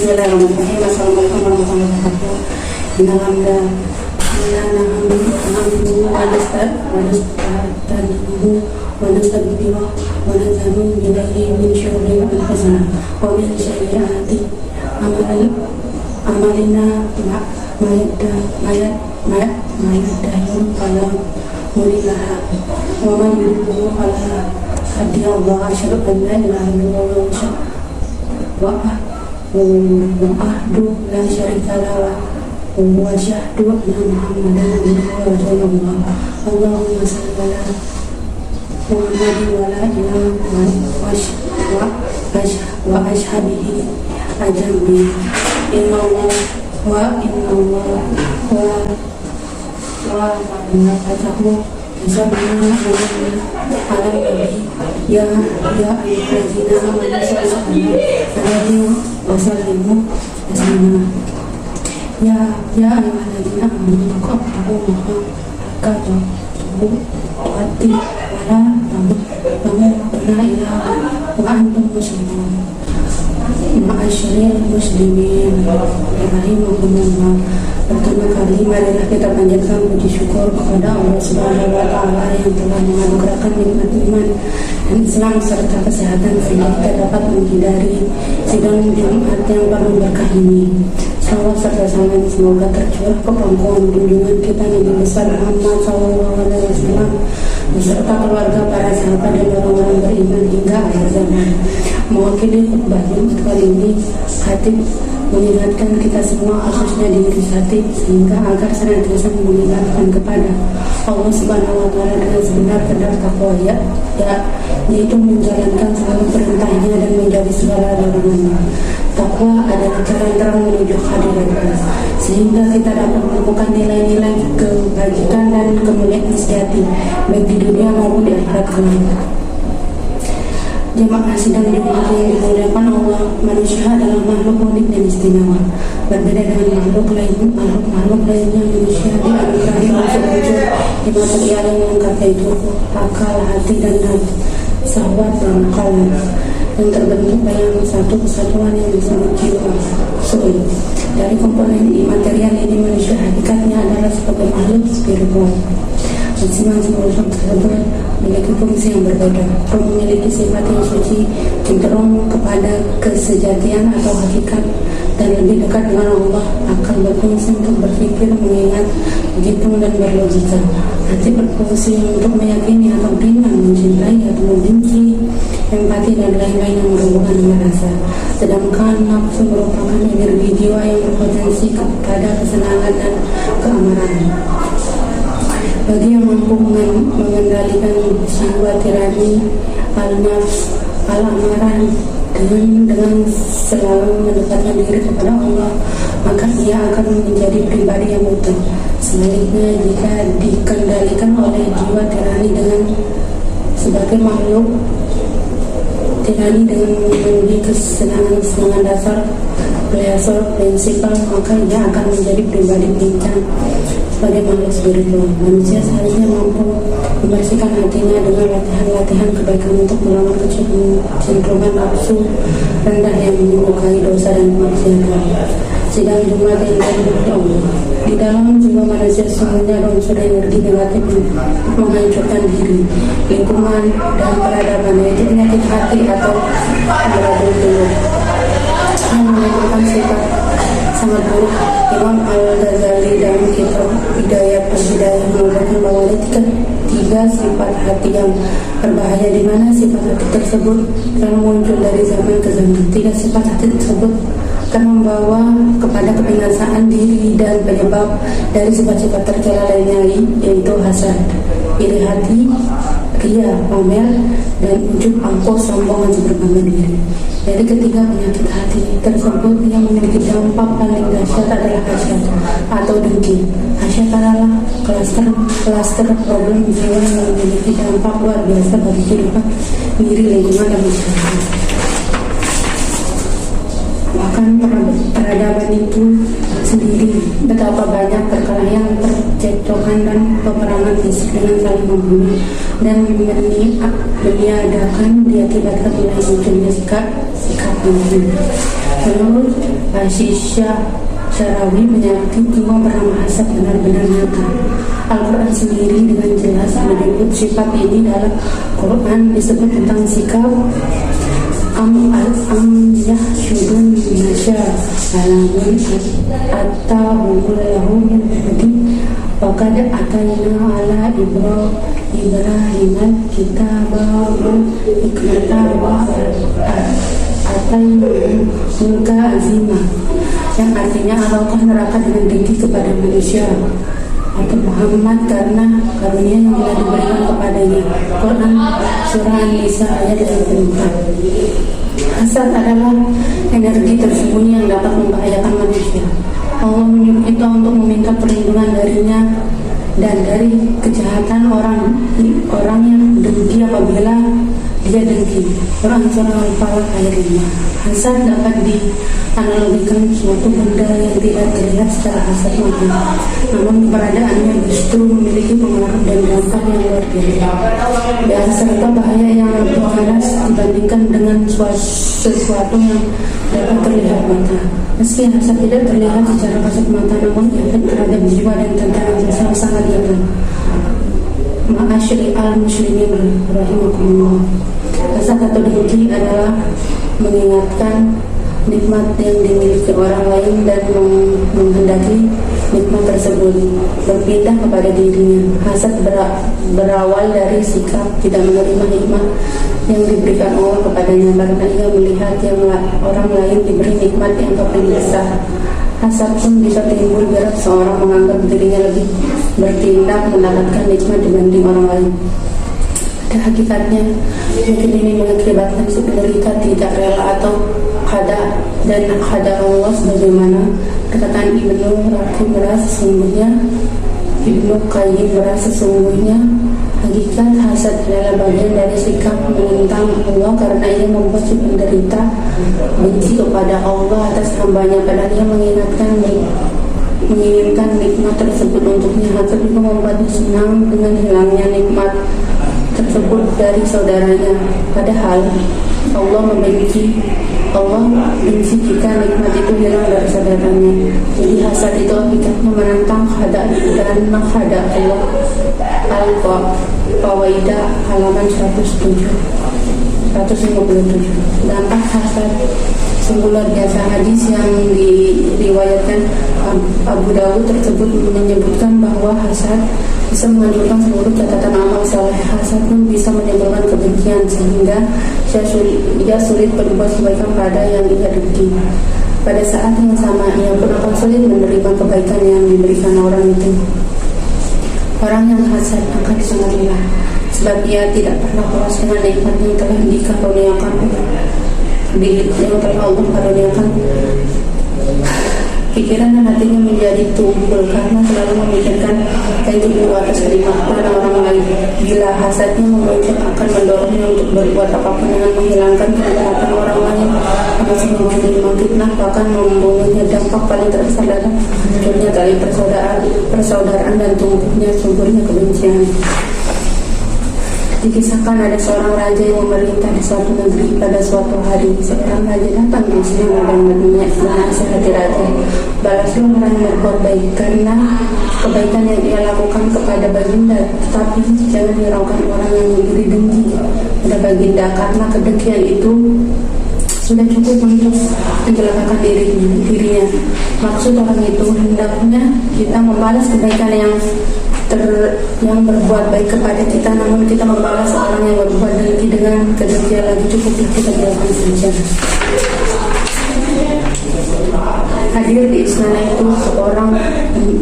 Bismillahirrahmanirrahim. Assalamualaikum warahmatullahi wabarakatuh. Innalhamdulillah wa nastaghfiruh wa na'udzu billahi min syururi anfusina wa min sayyiati a'malina mayyadahillahu fala mudilla lahu wa man yudlil fala hadiya lahu. Asyhadu an la ilaha illallah wa'ahdu la syarika lahu wa asyhadu anna Muhammadan abduhu wa rasuluh. Allahumma shalli ala Muhammadin wa ala wa ashabihi ajmain. Innallaha wa malaikatahu yusalluna 'alan nabi ya ayyuhallazina amanu sallu 'alaihi wa sallimu taslima. Ya ayyuhallazina amanu taqullaha haqqa tuqatih wa la tamutunna illa wa antum muslimun. Ma'asyiral muslimin rahimakumullah. Pertama kali marilah kita panjatkan puji syukur kepada Allah Subhanahu wa taala yang telah menganugerahkan nikmat iman dan Islam serta kesehatan sehingga kita dapat menghindari sidang Jumat yang penuh berkah ini. Salawat serta salam semoga tercurah ke pangkuan junjungan kita Nabi besar Muhammad SAW beserta keluarga, para sahabat dan orang-orang beriman hingga akhir zaman. Mewakili khutbah Jumat kali ini, khatib mengingatkan kita semua, khususnya diri khatib, sehingga agar senantiasa mengingatkan kepada Allah Subhanahu wa taala dengan sebenar-benar takwa, yaitu menjalankan seluruh perintahnya dan menjauhi segala larangannya. Takwa adalah jalan terang menuju hadirat, sehingga kita dapat menemukan nilai-nilai kebajikan dan kemuliaan sejati baik di dunia maupun di akhirat kelak. Jemaah sidang Jumat yang dimuliakan Allah, manusia adalah makhluk unik dan istimewa. Berbeda dengan makhluk lainnya, manusia dianugerahi unsur-unsur imaterial yang lengkap, yaitu akal, hati, dan syahwat dan kalam, yang terbentuk dalam satu kesatuan yang disebut jiwa. Dari komponen imaterial ini, manusia hakikatnya adalah sebagai makhluk spiritual. Masing-masing unsur tersebut memiliki fungsi yang berbeda. Roh memiliki sifat yang suci, cenderung kepada kesejatian atau hakikat, dan lebih dekat dengan Allah. Akal berfungsi untuk berpikir, mengingat, menghitung, dan berlogika. Hati berfungsi untuk meyakini atau beriman, mencintai atau membenci, empati, dan lain-lain yang berhubungan dengan rasa. Sedangkan nafsu merupakan energi jiwa yang berpotensi kepada kesenangan dan keamaran. Bagi yang mampu mengendalikan jiwa tirani al-nafs al-amarah dengan selalu mendekatkan diri kepada Allah, maka ia akan menjadi pribadi yang utuh. Sebaliknya, jika dikendalikan oleh jiwa tirani dengan sebagai makhluk tirani dengan memenuhi kesenangan dasar prinsipal, maka ia akan menjadi pribadi pincang sebagai makhluk spiritual. Manusia seharusnya mampu membersihkan hatinya dengan latihan-latihan kebaikan untuk melawan kecenderungan nafsu rendah yang menyukai dosa dan kemaksiatan. Sidang Jumat yang dimuliakan Allah, di dalam jiwa manusia sesungguhnya ada unsur energi negatif menghancurkan diri, lingkungan, dan peradaban, yaitu penyakit hati atau meradul dulu yang menimbulkan sifat sangat buruk. Imam Al-Ghazali dalam kitab Hidayat Al-Hidayah mengatakan bahwa ada tiga sifat hati yang berbahaya, di mana sifat hati tersebut selalu muncul dari zaman ke zaman. Tiga sifat hati tersebut akan membawa kepada kebinasaan diri dan penyebab dari sifat-sifat tercela lainnya, yaitu hasad, iri hati, ria, pamer, dan ujub, angkuh, sombong, dan berbangga diri. Dari ketiga penyakit hati tersebut yang memiliki dampak paling dahsyat adalah hasyat atau dengki. Hasyat adalah klaster problem jiwa yang memiliki dampak luar biasa bagi kehidupan diri, lingkungan, dan masyarakat. Bahkan peradaban itu sendiri. Betapa banyak perkelahian, percekcokan dan peperangan fisik dengan saling membunuh dan meniadakan diakibatkan oleh munculnya sikap ini. Menurut Asisya Syarawi, penyakit jiwa bernama hasad benar-benar nyata. Al-Quran sendiri dengan jelas menyebut sifat ini. Dalam Quran disebut tentang sikap yahsyudun binasya alamun atta'ulahu min budi waqad atayna ala Ibrahim kitaba hikmata wa atayna mulka azimah, yang artinya Allah neraka dengan dengki kepada manusia atau Muhammad karena karunia yang telah diberikan kepadanya. Quran surah An-Nisa ayat 24. Hasad adalah energi tersembunyi yang dapat membahayakan manusia. Allah menyuruh kita untuk meminta perlindungan darinya dan dari kejahatan orang yang dengki apabila dia dengki. Quran surah Al-Falaq ayat 5. Hasad dapat dianalogikan suatu benda yang tidak terlihat secara kasat mata, namun keberadaannya justru memiliki pengaruh dan dampak yang luar biasa serta bahaya yang lebih panas dibandingkan dengan sesuatu yang dapat terlihat mata. Meski hasad tidak terlihat secara kasat mata, namun efek terhadap jiwa dan tantangan sosial sangat nyata. Ma'asyri al-muslimin rahimakumullah. Hasad atau dengki adalah mengingatkan nikmat yang dimiliki orang lain dan menghendaki nikmat tersebut berpindah kepada dirinya. Hasad berawal dari sikap tidak menerima nikmat yang diberikan Allah kepadanya karena ia melihat yang orang lain diberi nikmat yang berlimpah. Hasad pun bisa timbul bila seorang menganggap dirinya lebih bertindak mendapatkan nikmat dibanding orang lain. Pada hakikatnya, mungkin ini mengakibatkan si penderita tidak rela atau khada dan khada Allah, sebagaimana perkataan Ibnu Qayyim merasa sesungguhnya hakikat hasad adalah bagian dari sikap menentang Allah karena ia membuat si penderita benci kepada Allah atas hambanya, padahal ia menginginkan nikmat tersebut untuknya. Hasad juga membuatnya senang dengan hilangnya nikmat tersebut dari saudaranya, padahal Allah benci jika nikmat itu hilang dari saudaranya. Jadi hasad itu hakikatnya menentang khada dan menghada Allah. Al-Fawaidah halaman 157. Dampak hasad sungguh luar biasa. Hadis yang diriwayatkan Abu Dawud tersebut menyebutkan bahwa hasad bisa menghancurkan seluruh catatan amal saleh. Hasad pun bisa menimbulkan kebencian sehingga ia sulit berbuat kebaikan pada yang ia dengki. Pada saat yang sama ia pun akan sulit menerima kebaikan yang diberikan orang itu. Orang yang hasad akan sangat lelah sebab ia tidak pernah puas dengan nikmat yang telah dikaruniakan Allah karuniakan. Pikiran dan hatinya menjadi tumpul karena selalu memikirkan kehidupan atas kenikmatan orang lain. Bila hasadnya memuncak akan mendorongnya untuk berbuat apapun dengan menghilangkan kenikmatan orang lain, akan semakin fitnah bahkan membunuhnya. Dampak paling terasa adalah munculnya tali persaudaraan dan tumbuhnya suburnya kebencian. Dikisahkan ada seorang raja yang memerintah di suatu negeri. Pada suatu hari, seorang raja datang ke istana dan menasihati raja, balaslah orang yang berbuat baik karena kebaikan yang ia lakukan kepada baginda, tetapi jangan hiraukan orang yang memberi dengki pada baginda karena kedengkian itu sudah cukup untuk mencelakakan dirinya. Maksud orang itu, hendaknya kita membalas kebaikan yang berbuat baik kepada kita, namun kita membalas orang yang berbuat dengki dengan kedengkian lagi, cukuplah kita biarkan saja. Hadir di istana itu seorang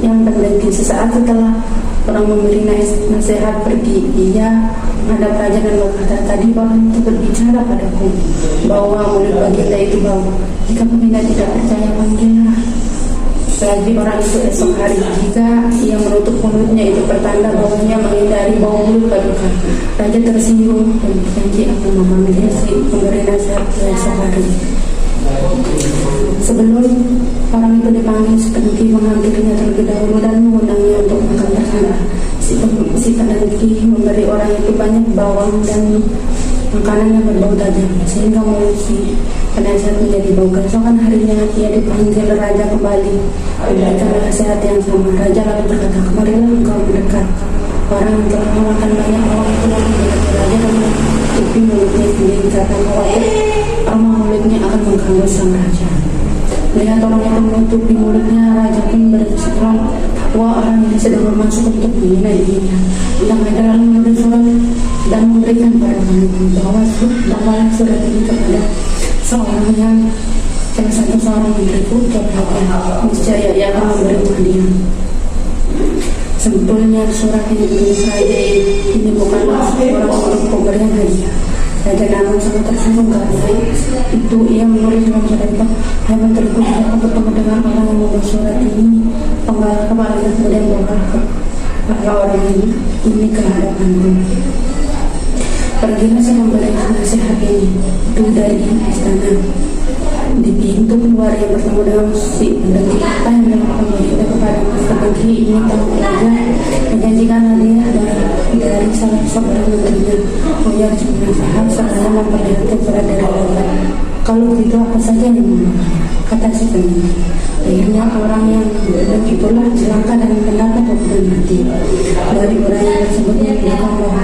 yang pendengki. Sesaat setelah orang memberi nasihat pergi, ia menghadap raja dan berkata, tadi orang itu berbicara padaku bahwa mulut baginda itu bau. Jika baginda tidak percaya, panggillah lagi orang itu esok hari. Jika ia menutup mulutnya, itu pertanda bahwa ia menghindari bau mulut paduka. Raja tersinggung dan berjanji akan memanggil si pemberi nasihat esok hari. Sebelum orang itu dipanggil, Pendengki menghampirinya terlebih dahulu dan mengundangnya untuk makan bersama. Si Pendengki memberi orang itu banyak bawang dan makanan yang berbau tajam, sehingga mulut si penasihat menjadi bau. Keesokan harinya ia dipanggil raja kembali, memberikan nasihat yang sama. Raja lalu berkata, "Kemarilah engkau mendekat." Orang yang telah memakan banyak bawang itu lalu mendekati raja dan menutupi mulutnya sendiri karena khawatir aroma mulutnya akan mengganggu sang raja. Melihat orang itu menutupi mulutnya, raja pun bersetelan bahwa orang ini sedang bermaksud untuk menghina dirinya. Sang raja lalu menulis surat dan memberikan pada orang itu bahwa surat ini kepada seorang yang salah satu seorang menteriku kepada niscaya ia akan memberi hadiah. Sebetulnya surat yang ditulis raja ini bukanlah orang untuk pemberian hadiah. Raja Daman sangat tersinggung karena itu ia menulis dalam surat itu, "Hai menteriku, jika aku bertemu dengan orang yang membawa surat ini, penggal kepalanya kemudian bawa orang ini ke hadapanku." Pergilah si memberi nasihat ini itu dari istana. Di pintu keluar ia bertemu dengan si Pendengki. "Apa yang dilakukan begitu kepada Pendengki ini tahu raja menjanjikan hadiah dari salah seorang menterinya. Ia harus menasihat serta memperlihatkan surat dari raja. Kalau begitu apa saja yang membuatnya?" kata si Pendengki. Akhirnya orang yang begitulah celaka dengan pendapat hukuman mati. Dari uraian tersebut menunjukkan bahwa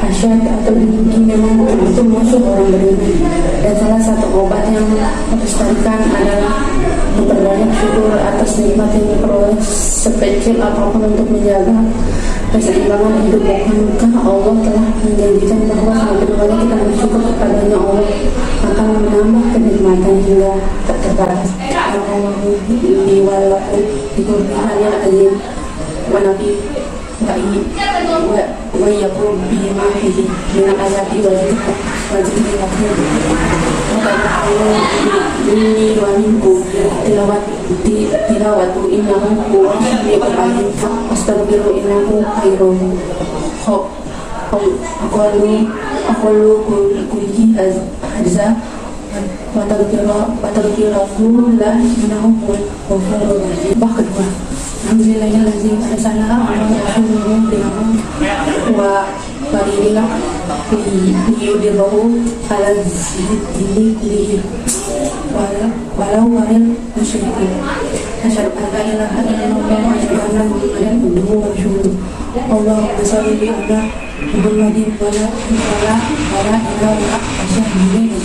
hasyad atau dengki memang betul musuh orang beriman, dan salah satu obat yang melestarikan adalah memperbanyak syukur atas nikmat yang diperoleh sekecil apapun untuk menjaga keseimbangan hidup. Bukankah Allah telah menjanjikan bahwa semakin banyak kita bersyukur kepadanya, Allah akan menambah kenikmatan hingga tak terbatas. Alhamdulillah walaupun dikurnianya azim wanabi wa yakun bima fihi min ayati wa zikri hakim ini wa minkum tilawatu innahu huwa sami'ul alim astaghfiru innahu khairun aqallu kulli hadza wa tadhkirahu la innahu huwa ghafurur rahim. Kedua, alhamdulillahillazim arsalah rasuluhu bilhaq wa barillah liyudhirahu ala dini kullihi walau karil musyrikin. Asyhadu an la ilaha illallah wa asyhadu anna muhammadan abduhu wa rasuluh. Allahumma shalli ala Muhammadin wa ala alihi wa sahbihi.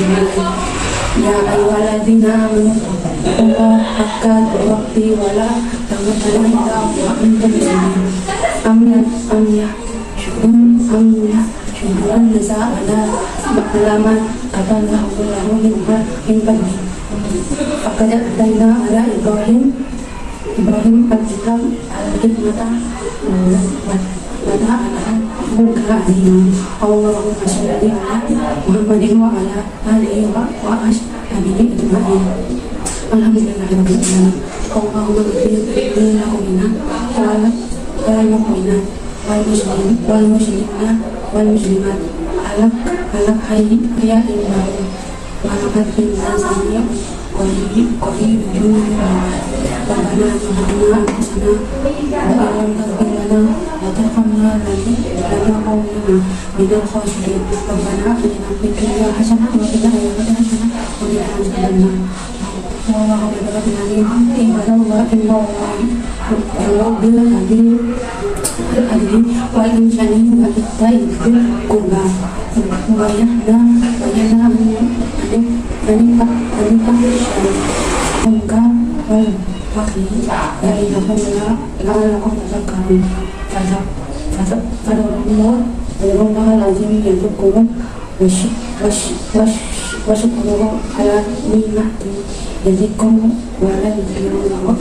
Ya ayyuhalladzina amanu Allah haqqa tuqatih wa la tamutunna illa wa antum muslimun. Syukuran nasa ala baklaman katallahu minha min fadli. Faqad atayna ala Ibrahim al-kitab al-hikmata Allahumma shalli ala Muhammadin wa ala alihi wa ashabihi ajma'in. Alhamdulillahirabbil alamin. Allahumma ighfir lana wal mu'minina wal muslimina wal muslimat alak hayya illahu wa alakat bin nasaniya qarib junna rabbana atina hasana wa alam taqina wa taqamna lana qawmina minal khasirin. Rabbana atina fid dunya hasanah wa fil akhirati hasanah wa qina adzabannar. Wallahu a'lam wa insani wa ittaibul qurba wa yahna mungka wal fakir ya ilaha la'allakum tadhakkarun. Fadallah lazim yadhkurun wasyukuruhu ala ni'mati yazikum wa la yuzlimun.